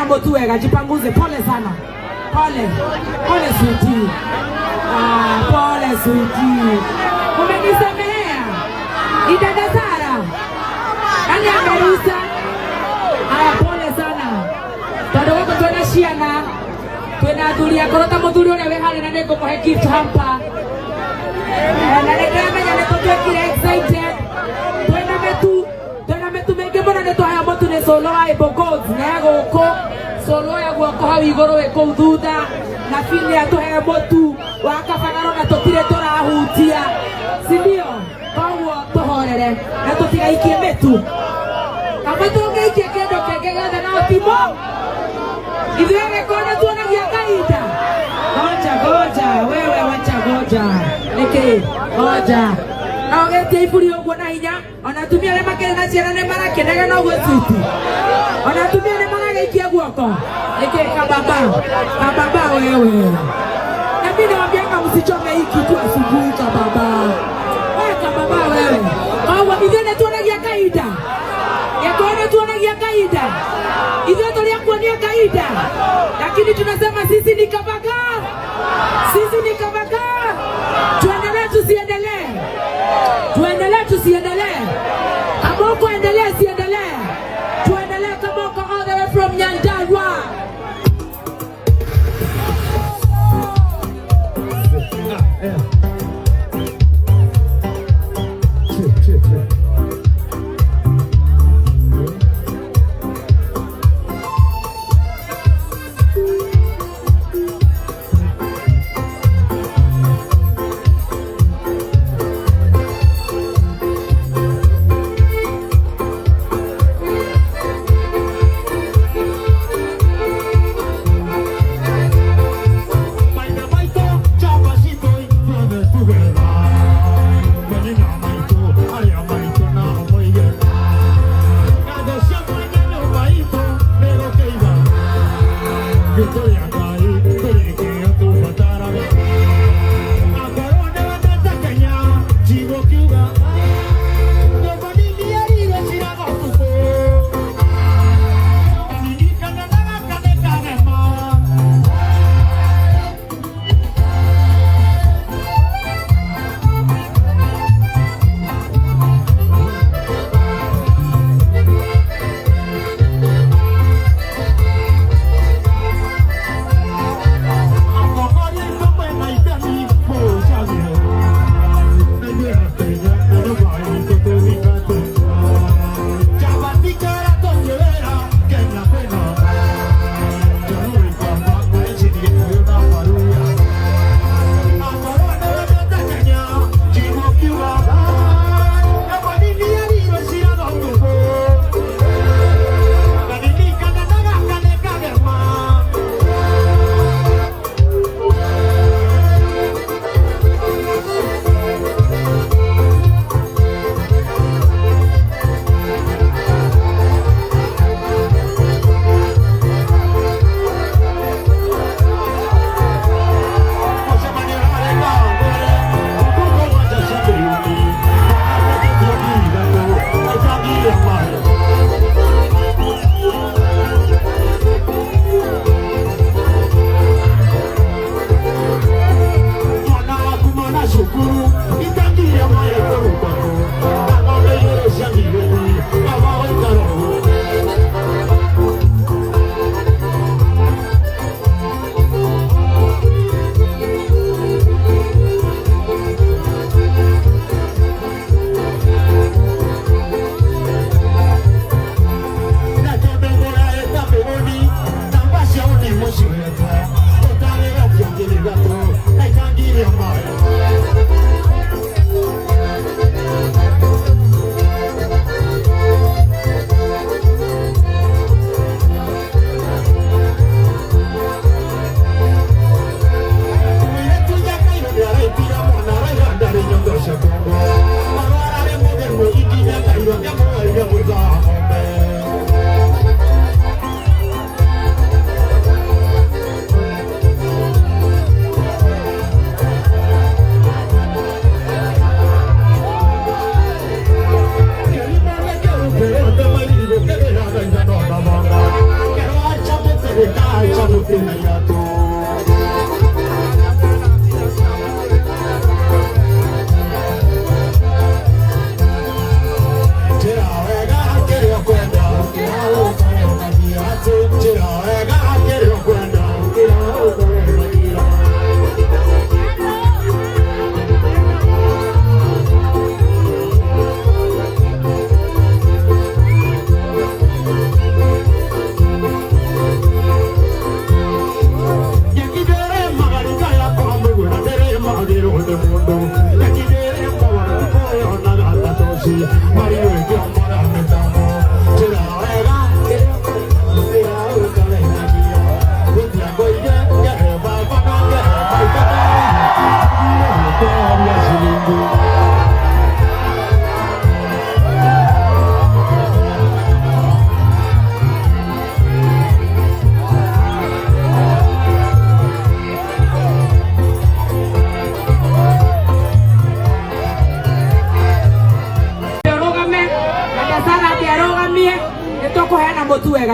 haya motu wega, jipanguze, pole sana. Pole. Pole sweetie. Pole sweetie. Umenisemea. Idada Sara. Nani amerusa? Haya pole sana. Todo wako tunashiana. Tunadulia korota moduli ule wehali na neko kwa gift hamper. Na nekama nyane kote kile excited. Tuena metu menge mbona neto haya motu ne solo hai bogods. Nego uko. Solo ya guoko hau igoro weko udhuda. Na fili ya tuhe motu. Waka fanaro na totire tora ahutia. Sindio? Kawo tohorere. Na totiga ikie metu. Kama tuonge ikie kendo kegega na otimo. Idhuenge kona tuona kia kaida. Goja, wewe wacha goja. Neke, goja. Na ogete ifuri ogwo na hinya. Onatumia le makere na ciana ne marake nega no gwetuti. Onatumia le marake ikia guoko. Neke kababa wewe. Na mimi nawaambianga msichome hiki tu asubuhi kababa. Wewe kababa wewe. Au idhene tuona kia kaida. Yakona tuona kia kaida. Hivyo tolia kuonia kaida. Lakini tunasema sisi ni kabaga. Sisi ni kabaga. Tuendelee tusiendelee. Tuendelee tusiendelee. Kaboko endelee siendelee. Tuendelee kaboko all the way from Nyandarua.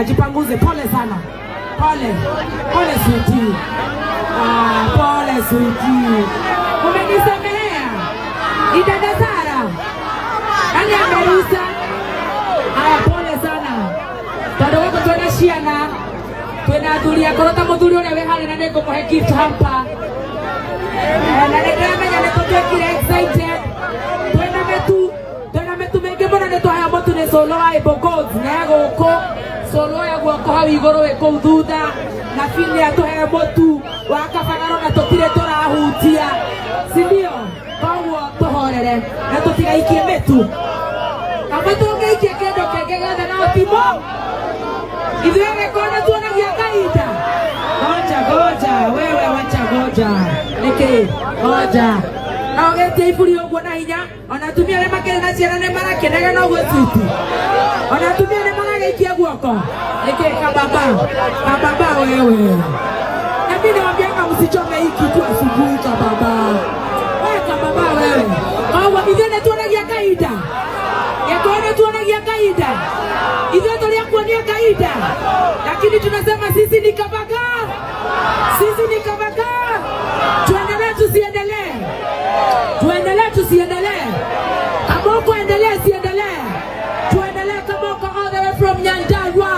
Jipanguze, pole sana. Pole sweetie. Pole sweetie. Umenisemea. Dada Sara. Nani ameruhusa? Pole sana. Tado wako tunashiana. Tunadulia korota moduli ule wehali na neko kwa gift hapa. Na negrame na kote kile excited. Tuena metu menge bona neto haya motu ne solo ai bogods nego ko solo ya guoko hau igoro we kou thutha na fini atuhe motu wakabagaro na tutire turahutia, sindio? Koguo tuhorere na tutigaikie metu kama tungeikie kendo kenge gothe na timo ithuĩ kona tuonagia kahinda. Goja wewe, wacha goja niki goja na ogetie iburi ũguo na hinya. Ona atumia arĩa makĩrĩ na ciana nĩ marakenega na ũguo tuti. Ona atumia nĩ maragaikia guoko. Nĩkĩ kababa wewe. Na mimi nawaambianga msichome hiki tu asubuhi kababa. Wewe kababa wewe. Au migeni tuonagia kaida. Yakaona tuonagia kaida. Hivyo tulia kuonia kaida. Lakini tunasema sisi ni kabaka. Sisi ni kabaka. Tuendelee tusiendelee. Tusiendelee. Kaboko endelee siendelee. Tuendelee Kaboko all the way from Nyandarua.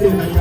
tena.